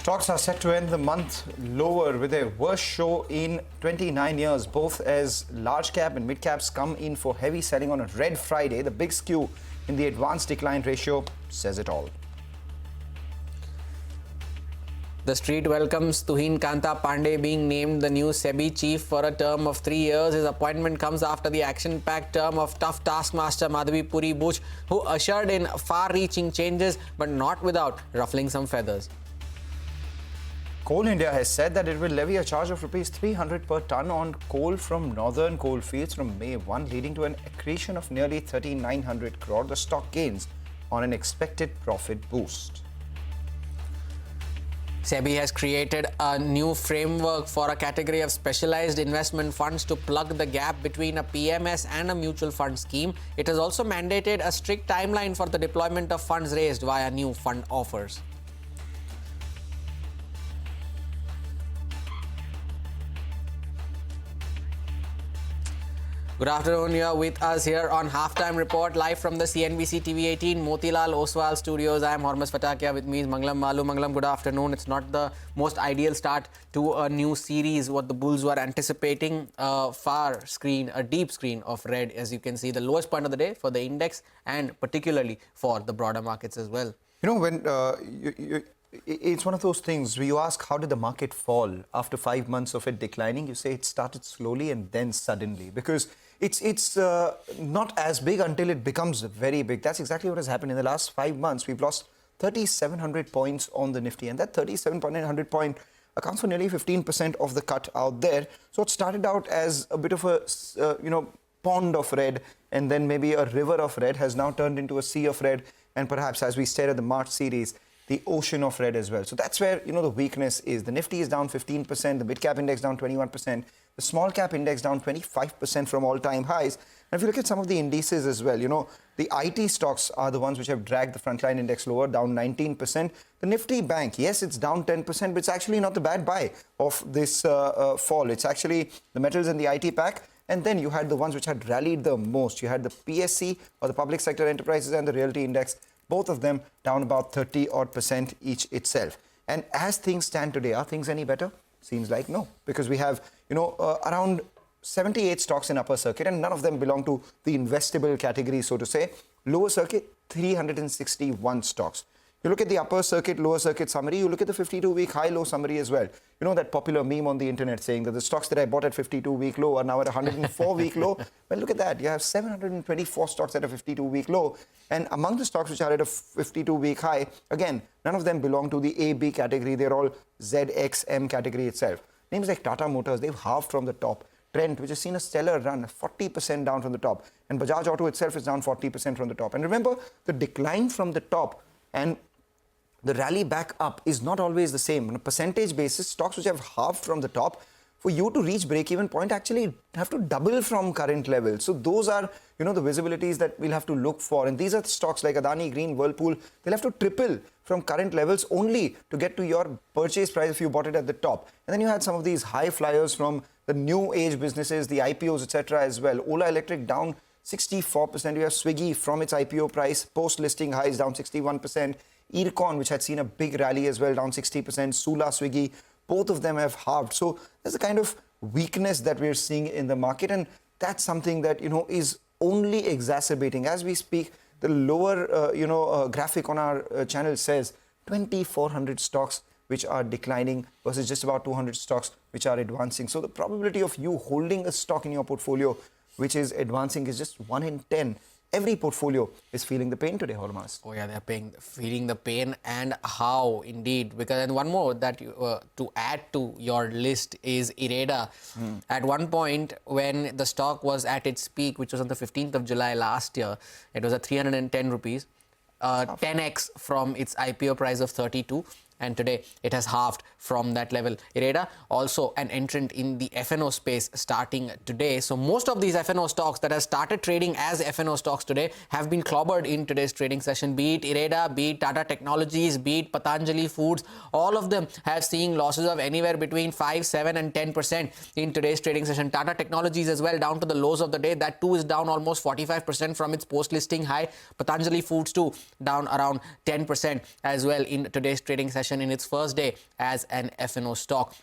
Stocks are set to end the month lower with their worst show in 29 years, both as large cap and mid caps come in for heavy selling on a red Friday. The big skew in the advanced decline ratio says it all. The street welcomes Tuhin Kanta Pandey being named the new SEBI chief for a term of 3 years. His appointment comes after the action-packed term of tough taskmaster Madhavi Puri Buch, who ushered in far-reaching changes, but not without ruffling some feathers. Coal India has said that it will levy a charge of rupees 300 per ton on coal from northern coal fields from May 1, leading to an accretion of nearly 3,900 crore. The stock gains on an expected profit boost. SEBI has created a new framework for a category of specialized investment funds to plug the gap between a PMS and a mutual fund scheme. It has also mandated a strict timeline for the deployment of funds raised via new fund offers. Good afternoon. You're with us here on Halftime Report, live from the CNBC-TV18 Motilal Oswal studios. I am Hormuz Fatakia. With me is Mangalam Malu. Mangalam, good afternoon. It's not the most ideal start to a new series, what the bulls were anticipating. A deep screen of red, as you can see, the lowest point of the day for the index and particularly for the broader markets as well. You know, when it's one of those things where you ask, how did the market fall after 5 months of it declining? You say it started slowly and then suddenly, because it's not as big until it becomes very big. That's exactly what has happened in the last 5 months. We've lost 3,700 points on the Nifty, and that 3,700 point accounts for nearly 15% of the cut out there. So it started out as a bit of a pond of red, and then maybe a river of red has now turned into a sea of red, and perhaps as we stare at the March series, the ocean of red as well. So that's where, the weakness is. The Nifty is down 15%, the mid-cap index down 21%, the small-cap index down 25% from all-time highs. And if you look at some of the indices as well, the IT stocks are the ones which have dragged the frontline index lower, down 19%. The Nifty Bank, yes, it's down 10%, but it's actually not the bad buy of this fall. It's actually the metals and the IT pack. And then you had the ones which had rallied the most. You had the PSC, or the Public Sector Enterprises, and the Realty Index. Both of them down about 30% each itself. And as things stand today, are things any better? Seems like no, because we have, around 78 stocks in upper circuit, and none of them belong to the investable category, so to say. Lower circuit, 361 stocks. You look at the upper circuit, lower circuit summary, you look at the 52-week high-low summary as well. You know that popular meme on the internet saying that the stocks that I bought at 52-week low are now at 104-week low? Well, look at that. You have 724 stocks at a 52-week low. And among the stocks which are at a 52-week high, again, none of them belong to the A-B category. They're all ZXM category itself. Names like Tata Motors, they've halved from the top. Trent, which has seen a stellar run, 40% down from the top. And Bajaj Auto itself is down 40% from the top. And remember, the decline from the top and the rally back up is not always the same. On a percentage basis, stocks which have halved from the top, for you to reach break-even point, actually have to double from current levels. So those are, the visibilities that we'll have to look for. And these are the stocks like Adani, Green, Whirlpool. They'll have to triple from current levels only to get to your purchase price if you bought it at the top. And then you had some of these high flyers from the new age businesses, the IPOs, etc. as well. Ola Electric down 64%. You have Swiggy from its IPO price, post-listing highs down 61%. Ircon, which had seen a big rally as well, down 60%. Sula, Swiggy, both of them have halved. So there's a kind of weakness that we're seeing in the market, and that's something that, is only exacerbating. As we speak, the lower, graphic on our channel says 2,400 stocks which are declining versus just about 200 stocks which are advancing. So the probability of you holding a stock in your portfolio which is advancing is just 1 in 10. Every portfolio is feeling the pain today, Hormaz. Oh yeah, they're feeling the pain, and how indeed. Because and one more that to add to your list is Ireda. At one point, when the stock was at its peak, which was on the 15th of July last year, it was at 310 rupees, 10x from its IPO price of 32. And today it has halved from that level. Ireda, also an entrant in the FNO space starting today. So most of these FNO stocks that have started trading as FNO stocks today have been clobbered in today's trading session. Be it Ireda, be it Tata Technologies, be it Patanjali Foods, all of them have seen losses of anywhere between 5, 7 and 10% in today's trading session. Tata Technologies as well down to the lows of the day. That too is down almost 45% from its post-listing high. Patanjali Foods too down around 10% as well in today's trading session. session in its first day as an F&O stock.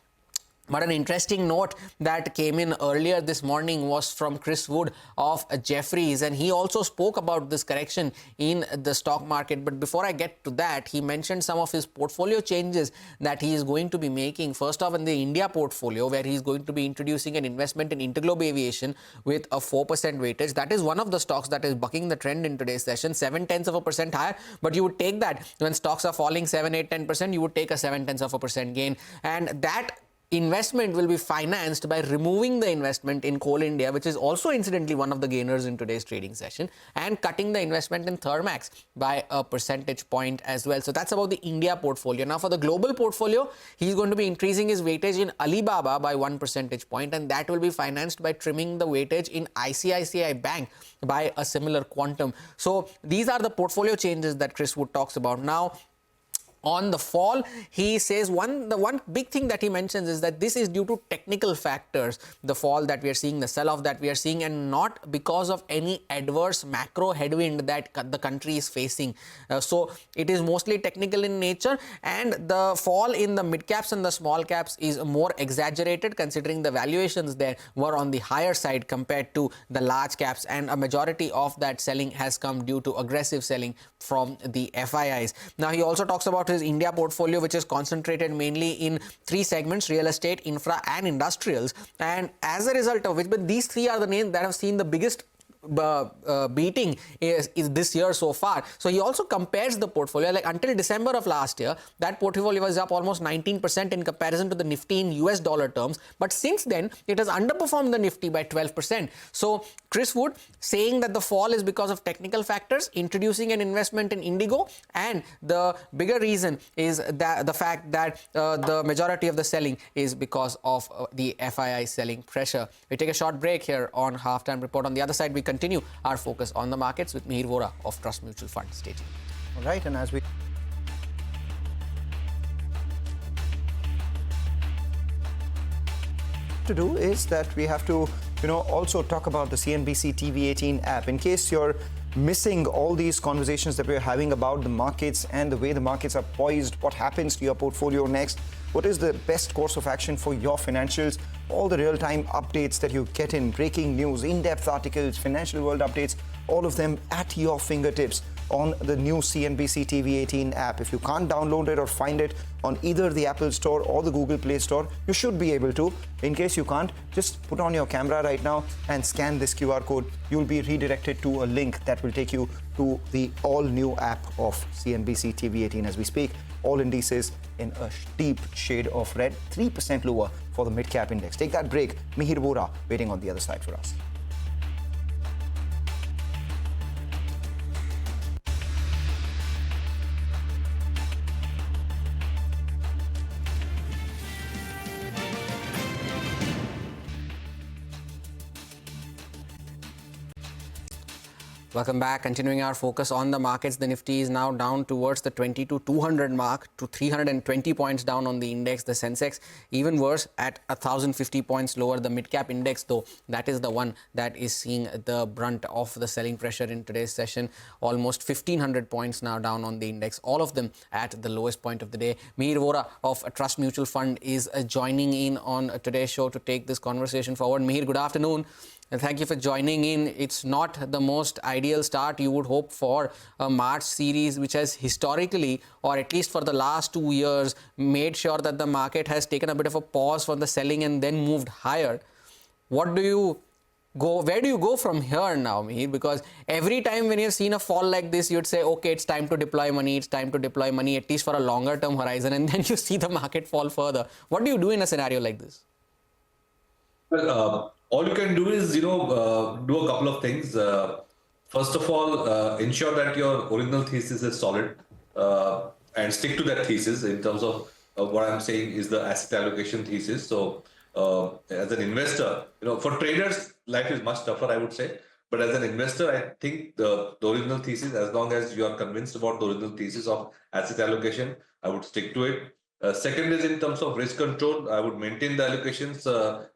But an interesting note that came in earlier this morning was from Chris Wood of Jefferies, and he also spoke about this correction in the stock market. But before I get to that, he mentioned some of his portfolio changes that he is going to be making. First off, in the India portfolio, where he's going to be introducing an investment in Interglobe Aviation with a 4% weightage. That is one of the stocks that is bucking the trend in today's session, 0.7% higher. But you would take that when stocks are falling 7, 8, 10%, you would take a 0.7% gain. And that investment will be financed by removing the investment in Coal India, which is also incidentally one of the gainers in today's trading session, and cutting the investment in Thermax by a percentage point as well. So that's about the India portfolio. Now for the global portfolio, he's going to be increasing his weightage in Alibaba by 1 percentage point, and that will be financed by trimming the weightage in ICICI Bank by a similar quantum. So these are the portfolio changes that Chris Wood talks about. Now, on the fall, he says the one big thing that he mentions is that this is due to technical factors, the fall that we are seeing, the sell-off that we are seeing, and not because of any adverse macro headwind that the country is facing. So it is mostly technical in nature, and the fall in the mid caps and the small caps is more exaggerated considering the valuations there were on the higher side compared to the large caps, and a majority of that selling has come due to aggressive selling from the FIIs. Now he also talks about his India portfolio, which is concentrated mainly in 3 segments: real estate, infra and industrials, and as a result of which, but these 3 are the names that have seen the biggest beating is this year so far. So he also compares the portfolio, like until December of last year, that portfolio was up almost 19% in comparison to the Nifty in US dollar terms, but since then it has underperformed the Nifty by 12%. So Chris Wood saying that the fall is because of technical factors, introducing an investment in Indigo, and the bigger reason is that the fact that the majority of the selling is because of the FII selling pressure. We take a short break here on Halftime Report. On the other side, we continue our focus on the markets with Mihir Vora of Trust Mutual Fund. Stay tuned. All right, and as we to do is that we have to, also talk about the CNBC TV18 app. In case you're missing all these conversations that we're having about the markets and the way the markets are poised, what happens to your portfolio next, what is the best course of action for your financials, all the real-time updates that you get in, breaking news, in-depth articles, financial world updates, all of them at your fingertips on the new CNBC TV18 app. If you can't download it or find it on either the Apple Store or the Google Play Store, you should be able to. In case you can't, just put on your camera right now and scan this QR code. You'll be redirected to a link that will take you to the all-new app of CNBC TV18 as we speak. All indices in a deep shade of red, 3% lower for the mid-cap index. Take that break. Mihir Vora waiting on the other side for us. Welcome back. Continuing our focus on the markets, the Nifty is now down towards the 22,200 mark to 320 points down on the index. The Sensex even worse at 1,050 points lower. The mid-cap index, though, that is the one that is seeing the brunt of the selling pressure in today's session. Almost 1,500 points now down on the index, all of them at the lowest point of the day. Mihir Vora of Trust Mutual Fund is joining in on today's show to take this conversation forward. Mihir, good afternoon. And thank you for joining in. It's not the most ideal start you would hope for a March series, which has historically, or at least for the last 2 years, made sure that the market has taken a bit of a pause for the selling and then moved higher. Where do you go from here now, Mihir? Because every time when you've seen a fall like this, you'd say, okay, it's time to deploy money. It's time to deploy money, at least for a longer term horizon. And then you see the market fall further. What do you do in a scenario like this? Well, all you can do is, do a couple of things. First of all, ensure that your original thesis is solid and stick to that thesis in terms of what I'm saying is the asset allocation thesis. So as an investor, for traders, life is much tougher, I would say. But as an investor, I think the original thesis, as long as you are convinced about the original thesis of asset allocation, I would stick to it. Second is in terms of risk control, I would maintain the allocations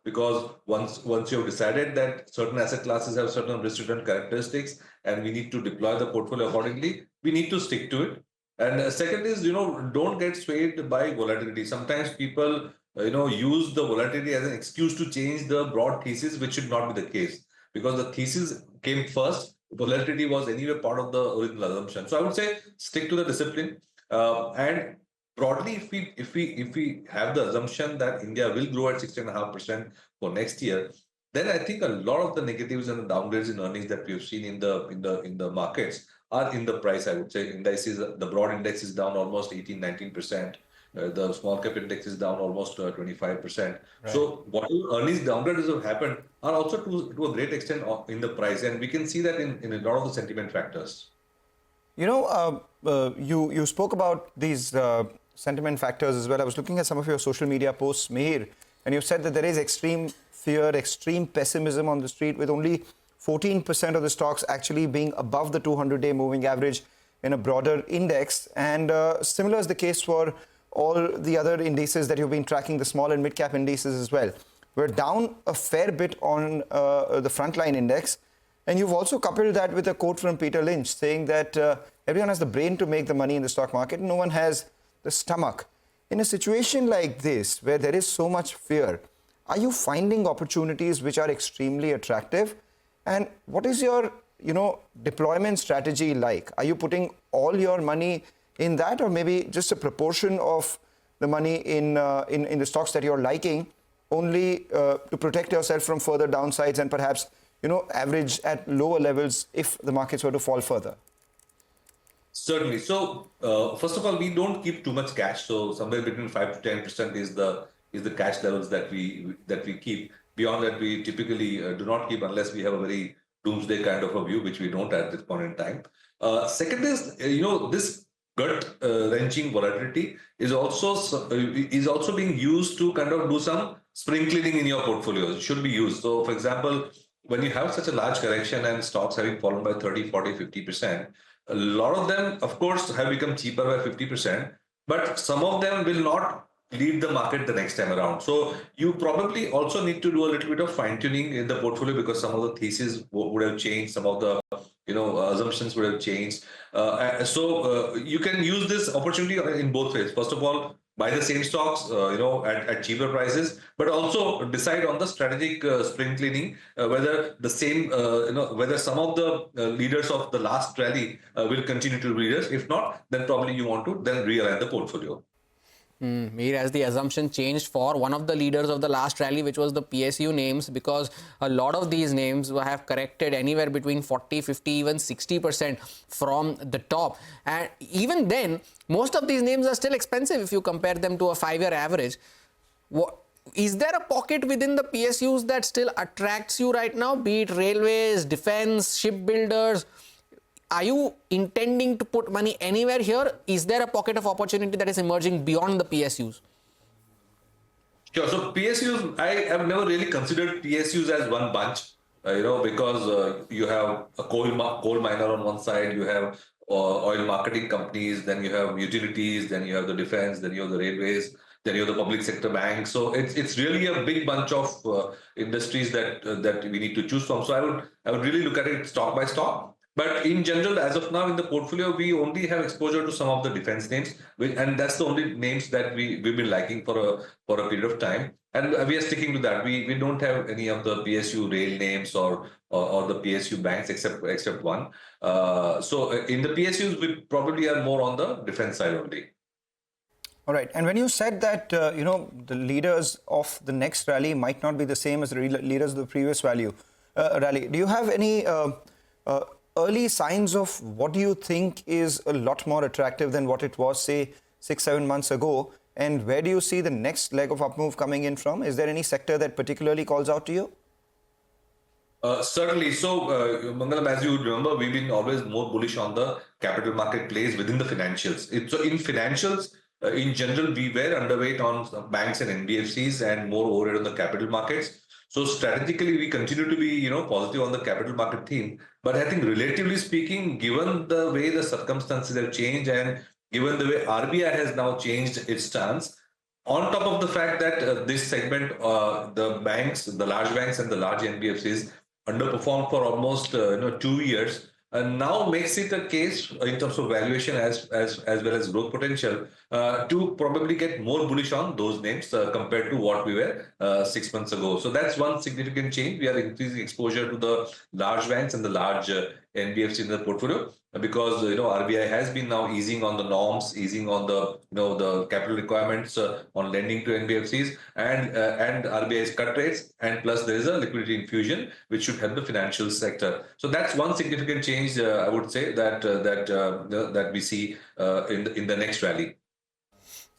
because once you have decided that certain asset classes have certain risk return characteristics and we need to deploy the portfolio accordingly, we need to stick to it. And second is, don't get swayed by volatility. Sometimes people, use the volatility as an excuse to change the broad thesis, which should not be the case, because the thesis came first. Volatility was anyway part of the original assumption. So I would say stick to the discipline. And broadly, if we have the assumption that India will grow at 16.5% for next year, then I think a lot of the negatives and the downgrades in earnings that we have seen in the markets are in the price. I would say indices, the broad index is down almost 18-19%. The small cap index is down almost 25%. Right. So whatever earnings downgrades have happened are also to a great extent in the price, and we can see that in a lot of the sentiment factors. You spoke about these sentiment factors as well. I was looking at some of your social media posts, Mihir, and you said that there is extreme fear, extreme pessimism on the street, with only 14% of the stocks actually being above the 200-day moving average in a broader index. And similar is the case for all the other indices that you've been tracking, the small and mid-cap indices as well. We're down a fair bit on the frontline index. And you've also coupled that with a quote from Peter Lynch saying that everyone has the brain to make the money in the stock market, no one has the stomach. In a situation like this, where there is so much fear, are you finding opportunities which are extremely attractive? And what is your, deployment strategy like? Are you putting all your money in that, or maybe just a proportion of the money in the stocks that you're liking, only to protect yourself from further downsides and perhaps average at lower levels if the markets were to fall further? Certainly. So first of all, we don't keep too much cash. So somewhere between 5 to 10% is the cash levels that we keep. Beyond that, we typically do not keep unless we have a very doomsday kind of a view, which we don't at this point in time. Second is, this gut wrenching volatility is also being used to kind of do some spring cleaning in your portfolios. It should be used. So, for example, when you have such a large correction and stocks having fallen by 30, 40, 50%, a lot of them, of course, have become cheaper by 50%, but some of them will not lead the market the next time around. So you probably also need to do a little bit of fine tuning in the portfolio, because some of the theses would have changed, some of the assumptions would have changed. So you can use this opportunity in both ways. First of all, buy the same stocks, at cheaper prices, but also decide on the strategic spring cleaning, whether the same, whether some of the leaders of the last rally will continue to be leaders. If not, then probably you want to then realign the portfolio. As the assumption changed for one of the leaders of the last rally, which was the PSU names, because a lot of these names have corrected anywhere between 40, 50, even 60% from the top. And even then, most of these names are still expensive if you compare them to a 5-year average. Is there a pocket within the PSUs that still attracts you right now, be it railways, defense, shipbuilders? Are you intending to put money anywhere here? Is there a pocket of opportunity that is emerging beyond the PSUs? Sure. So PSUs, I have never really considered PSUs as one bunch, because you have a coal miner on one side, you have oil marketing companies, then you have utilities, then you have the defense, then you have the railways, then you have the public sector banks. So it's really a big bunch of industries that we need to choose from. So I would really look at it stock by stock. But in general, as of now in the portfolio, we only have exposure to some of the defense names, and that's the only names that we've been liking for a period of time. And we are sticking to that. We don't have any of the PSU rail names or the PSU banks except one. So in the PSUs, we probably are more on the defense side only. All right. And when you said that, the leaders of the next rally might not be the same as the leaders of the previous rally, do you have any early signs of what do you think is a lot more attractive than what it was, say, 6-7 months ago? And where do you see the next leg of up move coming in from? Is there any sector that particularly calls out to you? Certainly. So, Mangalam, as you would remember, we've been always more bullish on the capital market plays within the financials. So in financials, in general, we were underweight on banks and NBFCs and more overweight on the capital markets. So strategically, we continue to be, positive on the capital market theme. But I think relatively speaking, given the way the circumstances have changed and given the way RBI has now changed its stance, on top of the fact that this segment, the banks, the large banks and the large NBFCs underperformed for almost 2 years, now makes it a case in terms of valuation as well as growth potential to probably get more bullish on those names compared to what we were 6 months ago. So that's one significant change. We are increasing exposure to the large banks and the large NBFCs in the portfolio because RBI has been now easing on the norms, easing on the the capital requirements on lending to NBFCs, and RBI's cut rates, and plus there is a liquidity infusion which should help the financial sector. So that's one significant change I would say that we see in the next rally.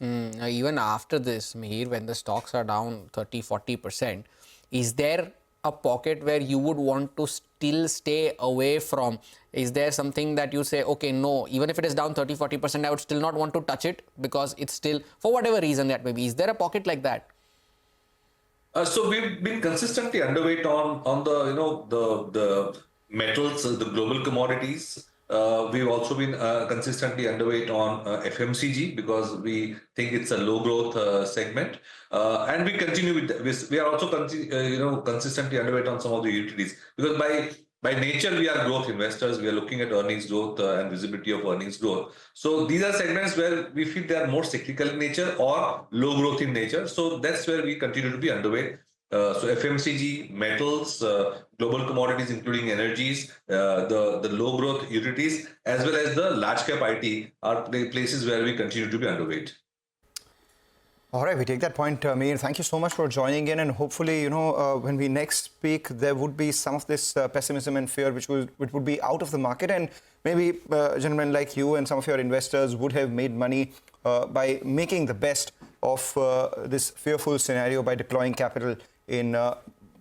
Even after this, Mihir, when the stocks are down 30-40%, is there a pocket where you would want to still stay away from? Is there something that you say, okay, no, even if it is down 30-40%, I would still not want to touch it because it's still, for whatever reason that may be. Is there a pocket like that? So we've been consistently underweight on the the metals, the global commodities. We've also been consistently underweight on FMCG because we think it's a low growth segment, and we continue with we are also consistently underweight on some of the utilities because by nature we are growth investors. We are looking at earnings growth and visibility of earnings growth. So these are segments where we feel they are more cyclical in nature or low growth in nature. So that's where we continue to be underweight. So FMCG, metals, global commodities, including energies, the low growth utilities, as well as the large cap IT are places where we continue to be underweight. All right, we take that point, Mir. Thank you so much for joining in, and hopefully, when we next speak, there would be some of this pessimism and fear which would be out of the market, and maybe gentlemen like you and some of your investors would have made money by making the best of this fearful scenario by deploying capital in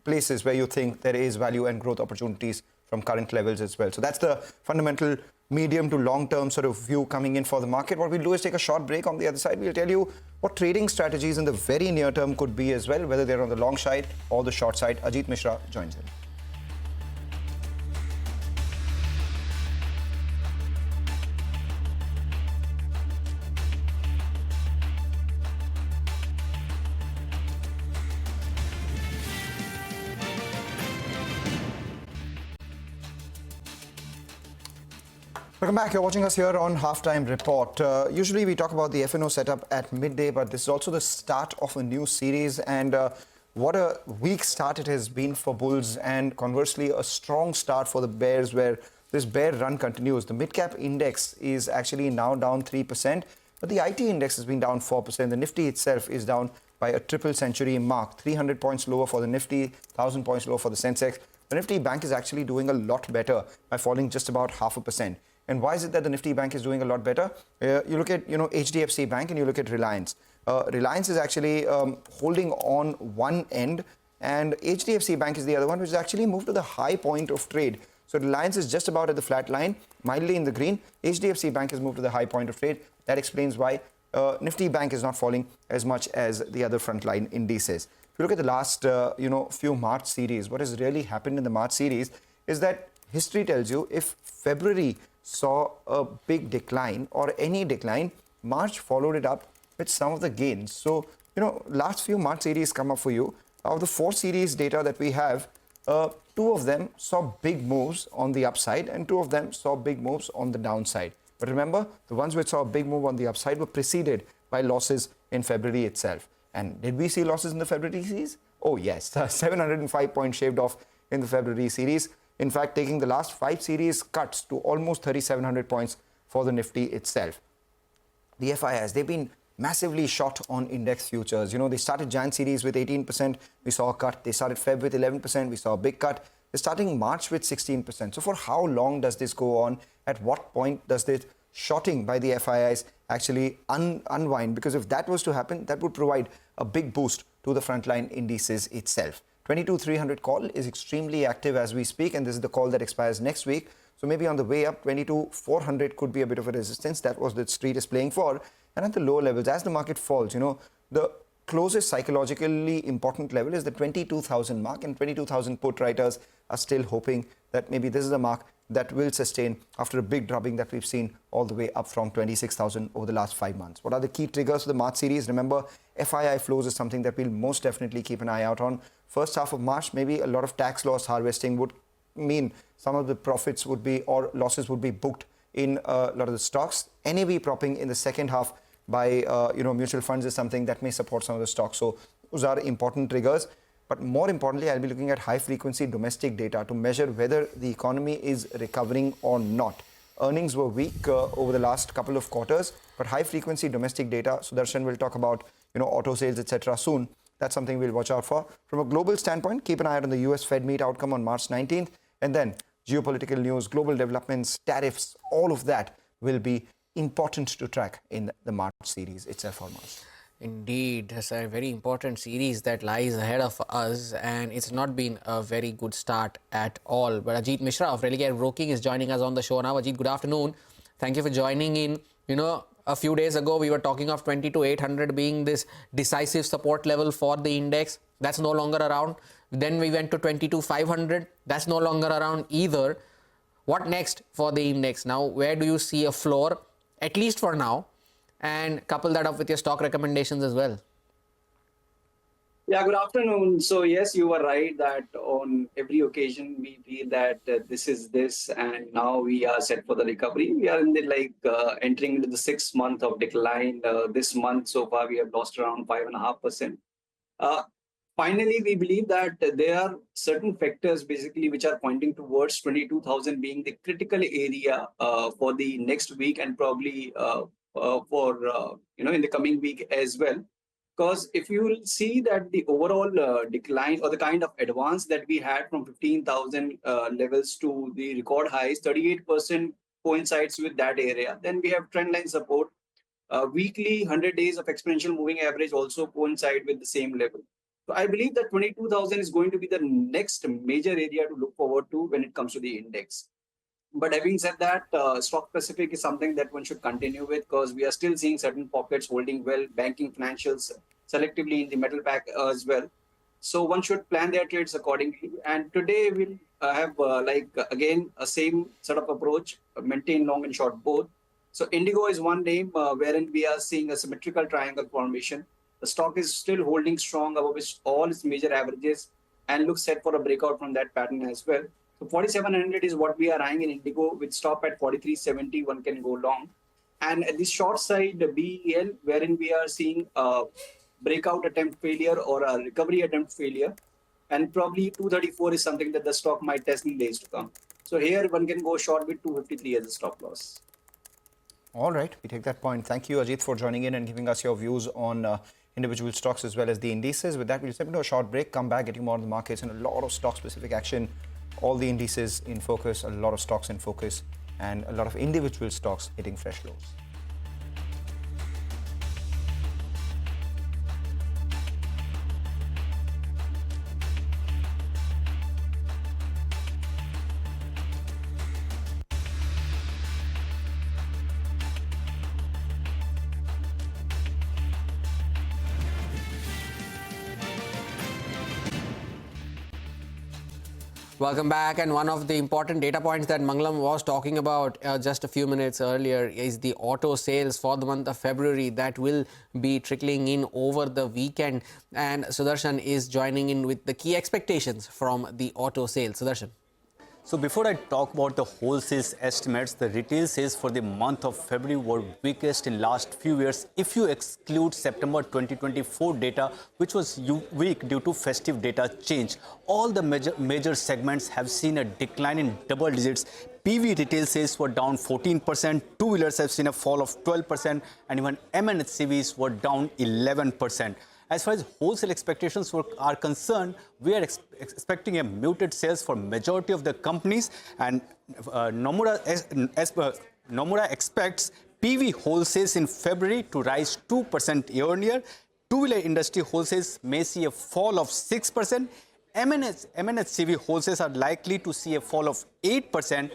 places where you think there is value and growth opportunities from current levels as well. So that's the fundamental medium to long-term sort of view coming in for the market. What we'll do is take a short break. On the other side, we'll tell you what trading strategies in the very near term could be as well, whether they're on the long side or the short side. Ajit Mishra joins in. Welcome back. You're watching us here on Halftime Report. Usually we talk about the FNO setup at midday, but this is also the start of a new series, and what a weak start it has been for bulls, and conversely a strong start for the bears where this bear run continues. The mid-cap index is actually now down 3%, but the IT index has been down 4%. The Nifty itself is down by a triple century mark, 300 points lower for the Nifty, 1,000 points lower for the Sensex. The Nifty Bank is actually doing a lot better by falling just about 0.5%. And why is it that the Nifty Bank is doing a lot better? You look at HDFC Bank and you look at Reliance. Reliance is actually holding on one end, and HDFC Bank is the other one, which has actually moved to the high point of trade. So Reliance is just about at the flat line, mildly in the green. HDFC Bank has moved to the high point of trade. That explains why Nifty Bank is not falling as much as the other frontline indices. If you look at the last few March series, what has really happened in the March series is that history tells you if February saw a big decline or any decline, March followed it up with some of the gains. So, last few March series come up for you. Of the 4 series data that we have, 2 of them saw big moves on the upside and 2 of them saw big moves on the downside. But remember, the ones which saw a big move on the upside were preceded by losses in February itself. And did we see losses in the February series? Oh yes, 705 points shaved off in the February series. In fact, taking the last 5 series cuts to almost 3,700 points for the Nifty itself. The FIIs, they've been massively short on index futures. They started Jan series with 18%, we saw a cut. They started Feb with 11%, we saw a big cut. They're starting March with 16%. So for how long does this go on? At what point does this shorting by the FIIs actually unwind? Because if that was to happen, that would provide a big boost to the frontline indices itself. 22,300 call is extremely active as we speak, and this is the call that expires next week. So maybe on the way up, 22,400 could be a bit of a resistance. That was the street is playing for. And at the lower levels, as the market falls, the closest psychologically important level is the 22,000 mark, and 22,000 put writers are still hoping that maybe this is a mark that will sustain after a big dropping that we've seen all the way up from 26,000 over the last 5 months. What are the key triggers for the March series? Remember, FII flows is something that we'll most definitely keep an eye out on. First half of March, maybe a lot of tax loss harvesting would mean some of the profits would be or losses would be booked in a lot of the stocks. NAV propping in the second half by mutual funds is something that may support some of the stocks. So those are important triggers. But more importantly, I'll be looking at high frequency domestic data to measure whether the economy is recovering or not. Earnings were weak over the last couple of quarters, but high frequency domestic data, Sudarshan will talk about auto sales, etc. soon. That's something we'll watch out for. From a global standpoint, keep an eye out on the US Fed meet outcome on March 19th. And then geopolitical news, global developments, tariffs, all of that will be important to track in the March series itself for March. Indeed, it's a very important series that lies ahead of us, and it's not been a very good start at all. But Ajit Mishra of Religare Broking is joining us on the show now. Ajit, good afternoon. Thank you for joining in. A few days ago, we were talking of 22,800 being this decisive support level for the index. That's no longer around. Then we went to 22,500. That's no longer around either. What next for the index? Now, where do you see a floor, at least for now? And couple that up with your stock recommendations as well. Yeah, good afternoon. So yes, you were right that on every occasion we feel that this is this, and now we are set for the recovery. We are in the entering into the 6th month of decline. This month so far we have lost around 5.5%. Finally, we believe that there are certain factors basically which are pointing towards 22,000 being the critical area for the next week and probably in the coming week as well. Because if you will see that the overall decline or the kind of advance that we had from 15,000 levels to the record highs, 38% coincides with that area. Then we have trendline support. Weekly 100 days of exponential moving average also coincide with the same level. So I believe that 22,000 is going to be the next major area to look forward to when it comes to the index. But having said that, stock specific is something that one should continue with because we are still seeing certain pockets holding well, banking, financials, selectively in the metal pack as well. So one should plan their trades accordingly. And today we'll have again a same sort of approach, maintain long and short both. So Indigo is one name wherein we are seeing a symmetrical triangle formation. The stock is still holding strong above all its major averages and looks set for a breakout from that pattern as well. So 4,700 is what we are eyeing in Indigo. With stop at 43.70, one can go long. And at the short side, the BEL, wherein we are seeing a breakout attempt failure or a recovery attempt failure. And probably 234 is something that the stock might test in days to come. So here one can go short with 253 as a stop loss. All right, we take that point. Thank you, Ajit, for joining in and giving us your views on individual stocks as well as the indices. With that, we'll step into a short break, come back, getting more on the markets and a lot of stock-specific action. All the indices in focus, a lot of stocks in focus, and a lot of individual stocks hitting fresh lows. Welcome back, and one of the important data points that Mangalam was talking about just a few minutes earlier is the auto sales for the month of February that will be trickling in over the weekend, and Sudarshan is joining in with the key expectations from the auto sales. Sudarshan. So before I talk about the wholesale estimates, the retail sales for the month of February were weakest in last few years if you exclude September 2024 data, which was weak due to festive data change. All the major segments have seen a decline in double digits. PV retail sales were down 14%, two-wheelers have seen a fall of 12%, and even M&HCVs were down 11%. As far as wholesale expectations are concerned, we are expecting a muted sales for majority of the companies, and Nomura expects PV wholesales in February to rise 2% year-on-year. Two-wheeler industry wholesales may see a fall of 6%. M&HCV wholesales are likely to see a fall of 8%.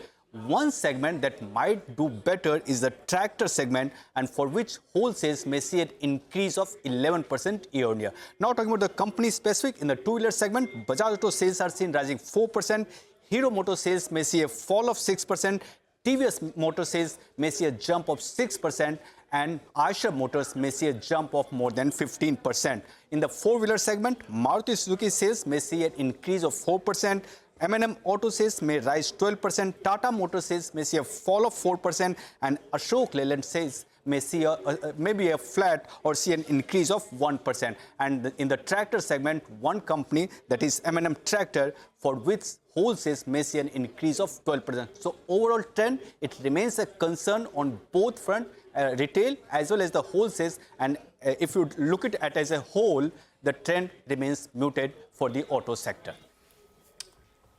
One segment that might do better is the tractor segment, and for which wholesales may see an increase of 11% year-on-year. Now talking about the company specific, in the two-wheeler segment, Bajaj Auto sales are seen rising 4%, Hero Motor sales may see a fall of 6%, TVS Motor sales may see a jump of 6%, and Eicher Motors may see a jump of more than 15%. In the four-wheeler segment, Maruti Suzuki sales may see an increase of 4%, M&M Auto Sales may rise 12%, Tata Motor Sales may see a fall of 4%, and Ashok Leyland Sales may see maybe a flat or see an increase of 1%. And in the tractor segment, one company, that is M&M Tractor, for which wholesales may see an increase of 12%. So overall trend, it remains a concern on both front, retail as well as the wholesales. And if you look at it as a whole, the trend remains muted for the auto sector.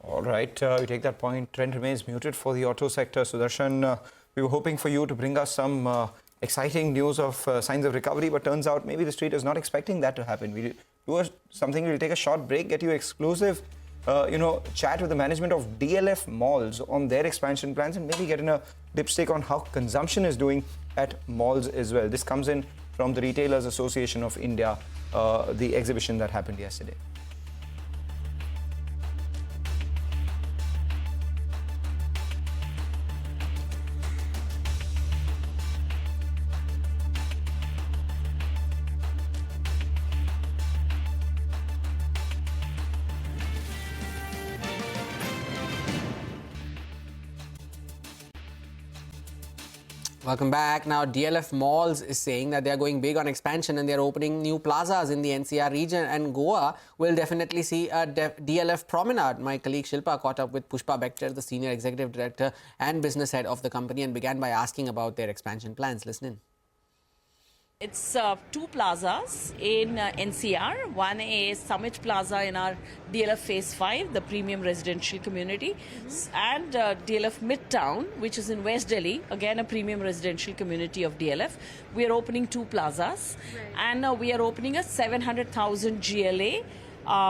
All right, we take that point. Trend remains muted for the auto sector. Sudarshan, we were hoping for you to bring us some exciting news of signs of recovery, but turns out maybe the street is not expecting that to happen. We'll do something. We'll take a short break, get you exclusive, chat with the management of DLF malls on their expansion plans, and maybe get in a dipstick on how consumption is doing at malls as well. This comes in from the Retailers Association of India, the exhibition that happened yesterday. Welcome back. Now, DLF Malls is saying that they are going big on expansion and they are opening new plazas in the NCR region, and Goa will definitely see a DLF Promenade. My colleague Shilpa caught up with Pushpa Bector, the Senior Executive Director and Business Head of the company, and began by asking about their expansion plans. Listen in. It's two plazas in NCR. One is Summit Plaza in our DLF Phase 5, the premium residential community, and DLF Midtown, which is in West Delhi, again a premium residential community of DLF. We are opening two plazas, and we are opening a 700,000 GLA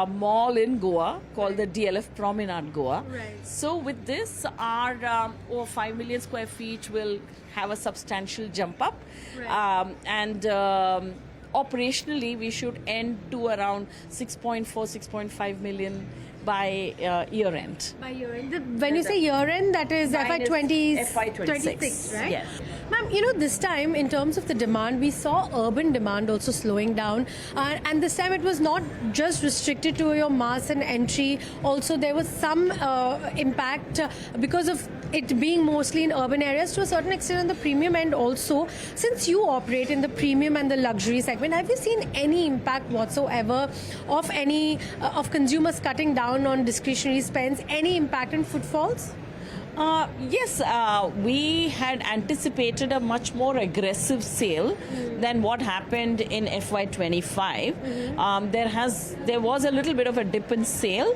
mall in Goa called the DLF Promenade Goa. So with this, our over 5 million square feet will have a substantial jump up, and operationally we should end to around 6.4, 6.5 million by year end. By year end. When you say year end, that is FY26, right? Yes. Ma'am, this time in terms of the demand, we saw urban demand also slowing down, and this time it was not just restricted to your mass and entry. Also, there was some impact because of it being mostly in urban areas, to a certain extent on the premium end also. Since you operate in the premium and the luxury segment, have you seen any impact whatsoever of any of consumers cutting down on discretionary spends? Any impact in footfalls? Yes, we had anticipated a much more aggressive sale than what happened in FY25. There was a little bit of a dip in sale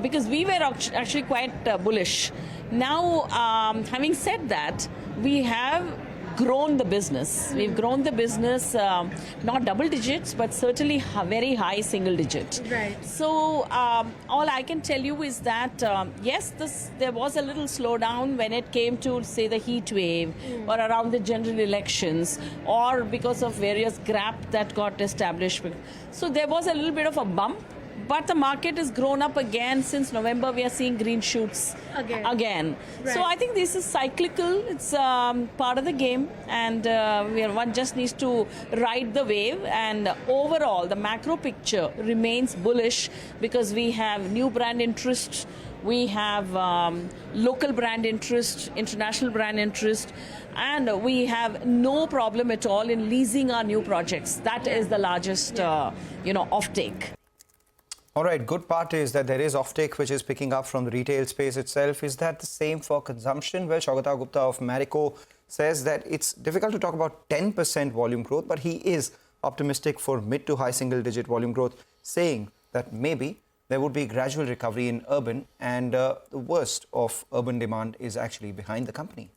because we were actually quite bullish. Now, having said that, we have grown the business. We've grown the business, not double digits, but certainly very high single digit. Right. So all I can tell you is that, yes, there was a little slowdown when it came to, say, the heat wave or around the general elections, or because of various GRAP that got established. So there was a little bit of a bump. But the market has grown up again. Since November, we are seeing green shoots again. Right. So I think this is cyclical. It's part of the game, and one just needs to ride the wave. And overall, the macro picture remains bullish because we have new brand interest, we have local brand interest, international brand interest, and we have no problem at all in leasing our new projects. That is the largest, offtake. All right, good part is that there is offtake which is picking up from the retail space itself. Is that the same for consumption? Well, Saugata Gupta of Marico says that it's difficult to talk about 10% volume growth, but he is optimistic for mid to high single digit volume growth, saying that maybe there would be gradual recovery in urban, and the worst of urban demand is actually behind the company.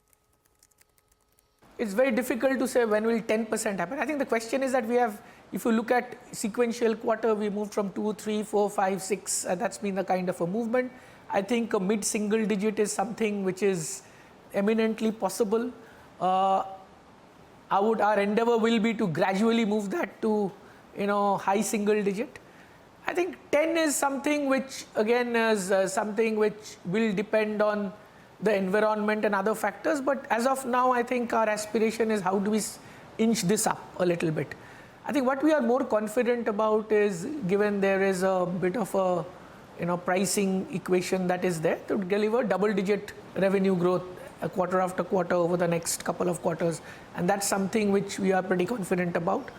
It's very difficult to say when will 10% happen. I think the question is that we have, if you look at sequential quarter, we moved from 2, 3, 4, 5, 6. That's been the kind of a movement. I think a mid-single digit is something which is eminently possible. Our endeavor will be to gradually move that to, high single digit. I think 10 is something which, again, is something which will depend on the environment and other factors. But as of now, I think our aspiration is how do we inch this up a little bit. I think what we are more confident about is, given there is a bit of a pricing equation that is there to deliver double-digit revenue growth quarter after quarter over the next couple of quarters, and that's something which we are pretty confident about.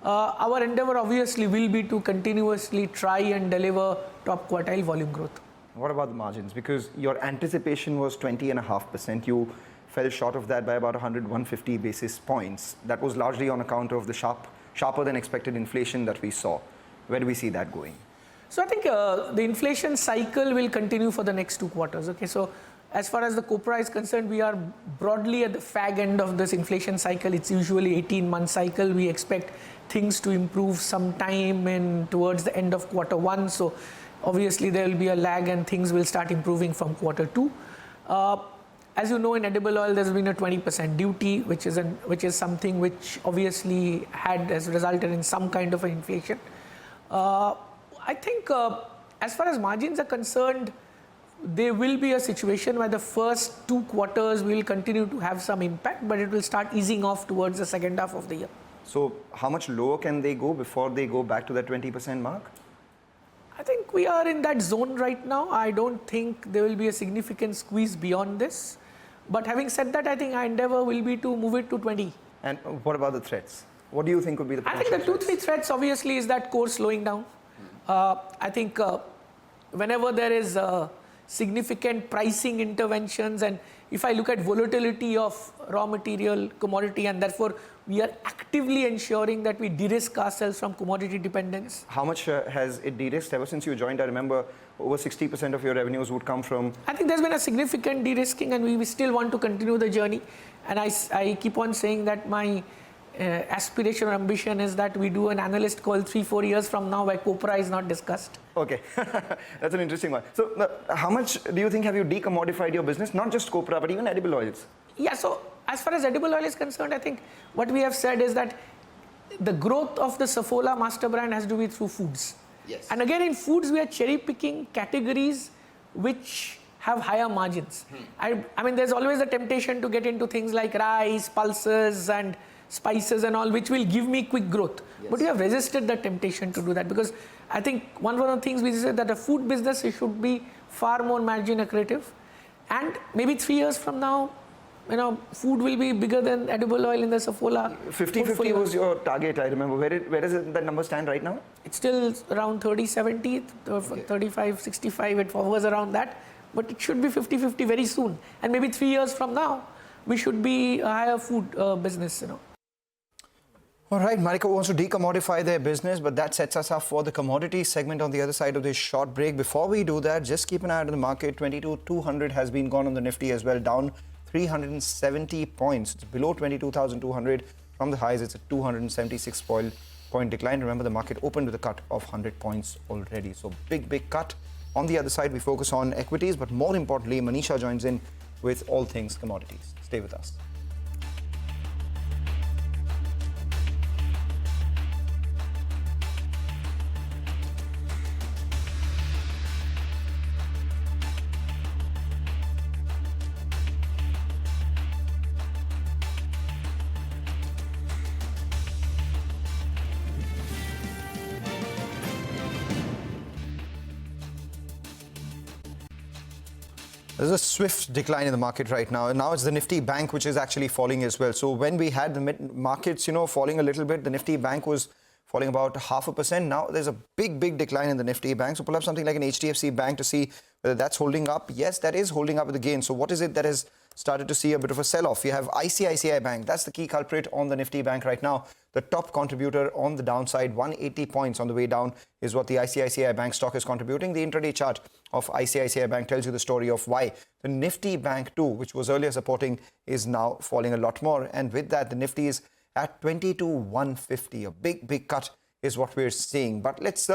Our endeavor obviously will be to continuously try and deliver top quartile volume growth. What about the margins? Because your anticipation was 20.5%. You fell short of that by about 150 basis points. That was largely on account of the sharper than expected inflation that we saw. Where do we see that going? So I think the inflation cycle will continue for the next 2 quarters. Okay, so as far as the copra is concerned, we are broadly at the fag end of this inflation cycle. It's usually 18-month cycle. We expect things to improve sometime towards the end of quarter 1. So obviously there will be a lag and things will start improving from quarter 2. As you know, in edible oil, there's been a 20% duty, which is something which obviously has resulted in some kind of an inflation. I think as far as margins are concerned, there will be a situation where the first 2 quarters will continue to have some impact, but it will start easing off towards the second half of the year. So how much lower can they go before they go back to that 20% mark? I think we are in that zone right now. I don't think there will be a significant squeeze beyond this. But having said that, I think our endeavor will be to move it to 20. And what about the threats? What do you think would be the potential I think the 2-3 threats obviously is that core slowing down. I think whenever there is significant pricing interventions, and if I look at volatility of raw material, commodity, and therefore we are actively ensuring that we de-risk ourselves from commodity dependence. How much has it de-risked? Ever since you joined, I remember over 60% of your revenues would come from... I think there's been a significant de-risking, and we still want to continue the journey. And I keep on saying that my aspiration or ambition is that we do an analyst call 3-4 years from now where copra is not discussed. Okay, that's an interesting one. So how much do you think have you decommodified your business? Not just copra, but even edible oils? Yeah, so as far as edible oil is concerned, I think what we have said is that the growth of the Saffola master brand has to be through foods. Yes. And again, in foods, we are cherry picking categories which have higher margins. I mean, there's always a temptation to get into things like rice, pulses, and spices and all, which will give me quick growth. Yes. But we have resisted the temptation to do that, because I think one of the things we said that a food business, it should be far more margin accretive. And maybe 3 years from now, food will be bigger than edible oil in the Saffola. 50-50 was your target, I remember. Where does that number stand right now? It's still around 30-70, 35-65, it hovers around that. But it should be 50-50 very soon. And maybe 3 years from now, we should be a higher food business, All right, Marico wants to decommodify their business, but that sets us up for the commodity segment on the other side of this short break. Before we do that, just keep an eye on the market. 22,200 has been gone on the Nifty as well, down 370 points. It's below 22,200. From the highs, it's a 276-point decline. Remember, the market opened with a cut of 100 points already. So big cut. On the other side, we focus on equities, but more importantly, Manisha joins in with all things commodities. Stay with us. There's a swift decline in the market right now. And now it's the Nifty Bank which is actually falling as well. So when we had the markets, falling a little bit, the Nifty Bank was falling about 0.5%. Now there's a big decline in the Nifty Bank. So pull up something like an HDFC Bank to see whether that's holding up. Yes, that is holding up with the gain. So what is it that has started to see a bit of a sell-off? You have ICICI Bank. That's the key culprit on the Nifty Bank right now. The top contributor on the downside, 180 points on the way down is what the ICICI Bank stock is contributing. The intraday chart of ICICI Bank tells you the story of why the Nifty Bank too, which was earlier supporting, is now falling a lot more. And with that, the Nifty is at 22,150. A big cut is what we're seeing. But let's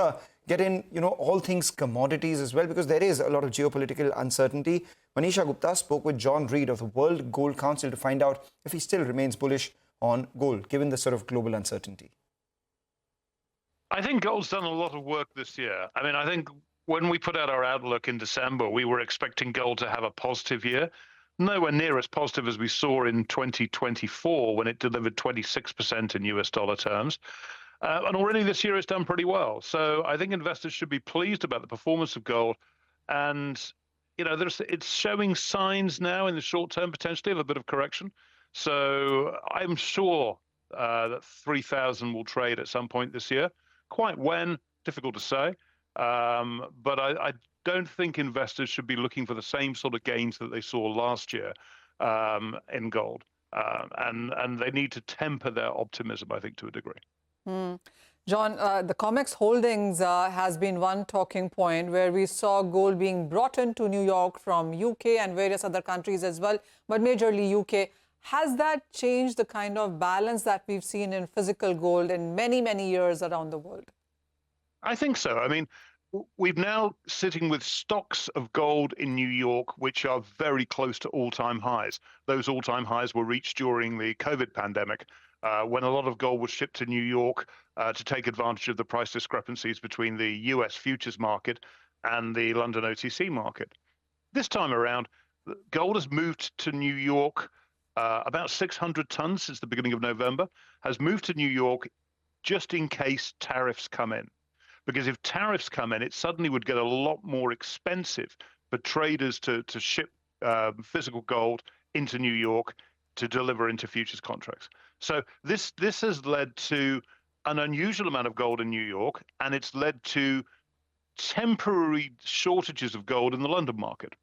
get in, all things commodities as well, because there is a lot of geopolitical uncertainty. Manisha Gupta spoke with John Reed of the World Gold Council to find out if he still remains bullish on gold, given the sort of global uncertainty. I think gold's done a lot of work this year. I mean, I think when we put out our outlook in December, we were expecting gold to have a positive year. Nowhere near as positive as we saw in 2024 when it delivered 26% in US dollar terms. And already this year it's done pretty well. So I think investors should be pleased about the performance of gold. And, it's showing signs now in the short term potentially of a bit of correction. So I'm sure that 3,000 will trade at some point this year. Quite when, difficult to say. But I don't think investors should be looking for the same sort of gains that they saw last year in gold. And they need to temper their optimism, I think, to a degree. John, the COMEX holdings has been one talking point where we saw gold being brought into New York from UK and various other countries as well, but majorly UK. Has that changed the kind of balance that we've seen in physical gold in many, many years around the world? I think so. I mean, we've now sitting with stocks of gold in New York, which are very close to all-time highs. Those all-time highs were reached during the COVID pandemic, when a lot of gold was shipped to New York to take advantage of the price discrepancies between the US futures market and the London OTC market. This time around, gold has moved to New York about 600 tons since the beginning of November, has moved to New York just in case tariffs come in. Because if tariffs come in, it suddenly would get a lot more expensive for traders to ship physical gold into New York to deliver into futures contracts. So this has led to an unusual amount of gold in New York, and it's led to temporary shortages of gold in the London market.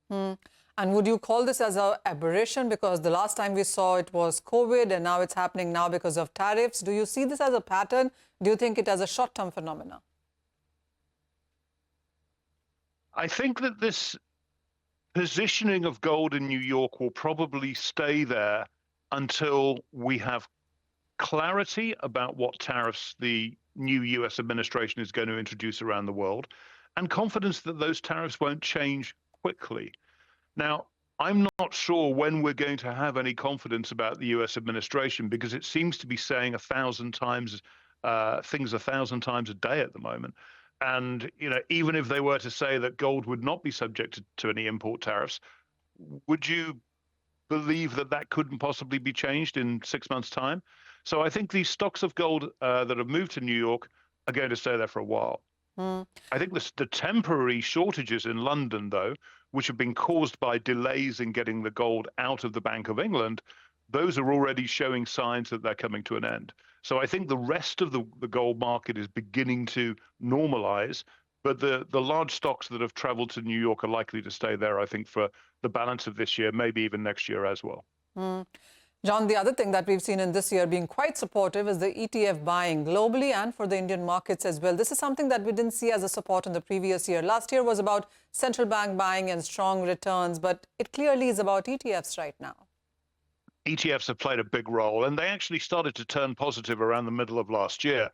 And would you call this as an aberration? Because the last time we saw it was COVID, and now it's happening now because of tariffs. Do you see this as a pattern? Do you think it as a short-term phenomenon? I think that this positioning of gold in New York will probably stay there until we have clarity about what tariffs the new US administration is going to introduce around the world, and confidence that those tariffs won't change quickly. Now, I'm not sure when we're going to have any confidence about the US administration, because it seems to be saying 1,000 times things 1,000 times a day at the moment. And, even if they were to say that gold would not be subjected to any import tariffs, would you believe that that couldn't possibly be changed in 6 months' time? So I think these stocks of gold that have moved to New York are going to stay there for a while. I think the temporary shortages in London, though, which have been caused by delays in getting the gold out of the Bank of England, those are already showing signs that they're coming to an end. So I think the rest of the gold market is beginning to normalize, but the large stocks that have traveled to New York are likely to stay there, I think, for the balance of this year, maybe even next year as well. John, the other thing that we've seen in this year being quite supportive is the ETF buying globally and for the Indian markets as well. This is something that we didn't see as a support in the previous year. Last year was about central bank buying and strong returns, but it clearly is about ETFs right now. ETFs have played a big role, and they actually started to turn positive around the middle of last year.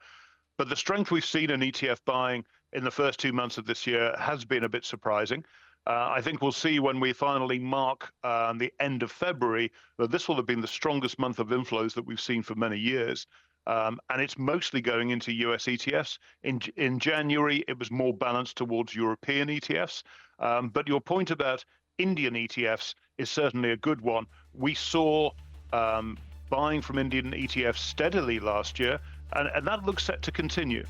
But the strength we've seen in ETF buying in the first 2 months of this year has been a bit surprising. I think we'll see when we finally mark the end of February that this will have been the strongest month of inflows that we've seen for many years. And it's mostly going into US ETFs. In January, it was more balanced towards European ETFs. But your point about Indian ETFs is certainly a good one. We saw buying from Indian ETFs steadily last year, and that looks set to continue.